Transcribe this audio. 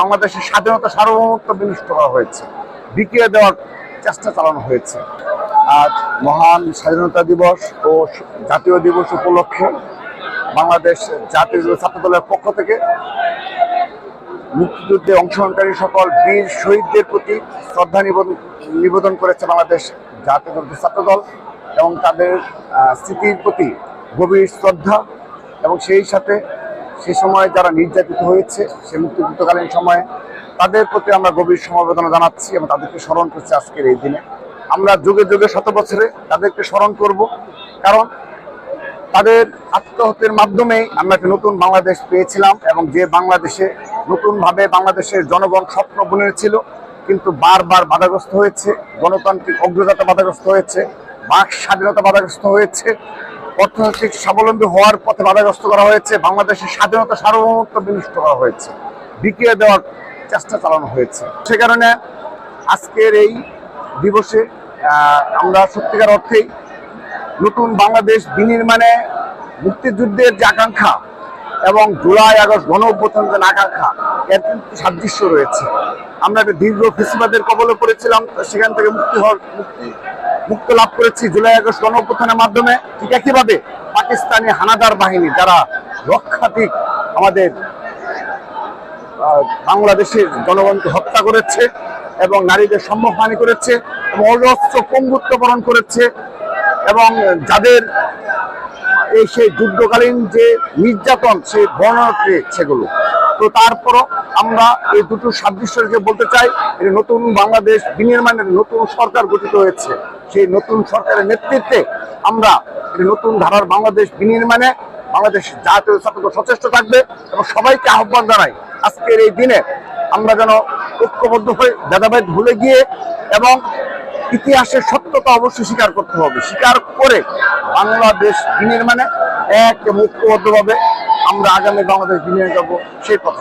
বাংলাদেশের স্বাধীনতা সার্বভৌমত্ব বিনষ্ট করা হয়েছে, বিকিয়ে দেওয়ার চেষ্টা চালানো হয়েছে। আজ মহান স্বাধীনতা দিবস ও জাতীয় দিবস উপলক্ষে বাংলাদেশ জাতীয় ছাত্র দলের পক্ষ থেকে মুক্তিযুদ্ধে অংশগ্রহণকারী সকল বীর শহীদদের প্রতি শ্রদ্ধা নিবেদন করেছে বাংলাদেশ জাতীয় ছাত্র দল এবং তাদের স্মৃতির প্রতি গভীর শ্রদ্ধা এবং সেই সাথে সে সময় যারা নির্যাতিত হয়েছে সে মুক্তিযুদ্ধকালীন সময়ে তাদের প্রতি আমরা গভীর সমবেদনা জানাচ্ছি এবং তাদেরকে স্মরণ করছি। আজকের এই দিনে আমরা যুগে যুগে শত বছরে তাদেরকে স্মরণ করব, কারণ তাদের আত্মহত্যের মাধ্যমেই আমরা একটা নতুন বাংলাদেশ পেয়েছিলাম এবং যে বাংলাদেশে নতুনভাবে বাংলাদেশের জনগণ স্বপ্ন বুনেছিল, কিন্তু বারবার বাধাগ্রস্ত হয়েছে, গণতান্ত্রিক অগ্রযাত্রা বাধাগ্রস্ত হয়েছে, বাক স্বাধীনতা বাধাগ্রস্ত হয়েছে, অর্থনৈতিক স্বাবলম্বী হওয়ার পথে বাধাগ্রস্ত করা হয়েছে, বাংলাদেশের স্বাধীনতা সার্বভৌমত্ব বিনষ্ট করা হয়েছে, বিকিয়ে দেওয়ার চেষ্টা চালানো হয়েছে। সে কারণে আজকের এই দিবসে আমরা সত্যিকার অর্থেই নতুন বাংলাদেশ বিনির্মাণে মুক্তিযুদ্ধের যে আকাঙ্ক্ষা এবং জুলাই আগস্ট গণ অভ্যুত্থানের যে আকাঙ্ক্ষা এর কিন্তু সাদৃশ্য রয়েছে। আমরা একটা দীর্ঘ ফেসিবাদের কবলে পড়েছিলাম, সেখান থেকে মুক্তি লাভ করেছি জুলাই আগস্ট গণ অভ্যুত্থানের মাধ্যমে। ঠিক একইভাবে পাকিস্তানি হানাদার বাহিনী যারা লক্ষাধিক আমাদের বাংলাদেশের জনগণকে হত্যা করেছে এবং নারীদের সম্মুখহানি করেছে এবং অজস্র পঙ্গুত্ব বরণ করেছে এবং যাদের এই সেই যুদ্ধকালীন যে নির্যাতন সেই বর্ণনাতে সেগুলো, তো তারপরও আমরা এই দুটো সাদৃশ্য রেখে বলতে চাই এই নতুন বাংলাদেশ বিনির্মাণের নতুন সরকার গঠিত হয়েছে। সেই নতুন সরকারের নেতৃত্বে আমরা এই নতুন ধারার বাংলাদেশ বিনির্মাণে বাংলাদেশ জাতীয় ছাত্র সচেষ্ট থাকবে এবং সবাইকে আহ্বান জানাই আজকের এই দিনে আমরা যেন ঐক্যবদ্ধ হয়ে ভেদাভেদ ভুলে গিয়ে এবং ইতিহাসের সত্যতা অবশ্যই স্বীকার করতে হবে, স্বীকার করে বাংলাদেশ বিনির্মাণে এক ঐক্যবদ্ধভাবে আমরা আগামী বাংলাদেশ বিনির্মাণ করবো সেই পথে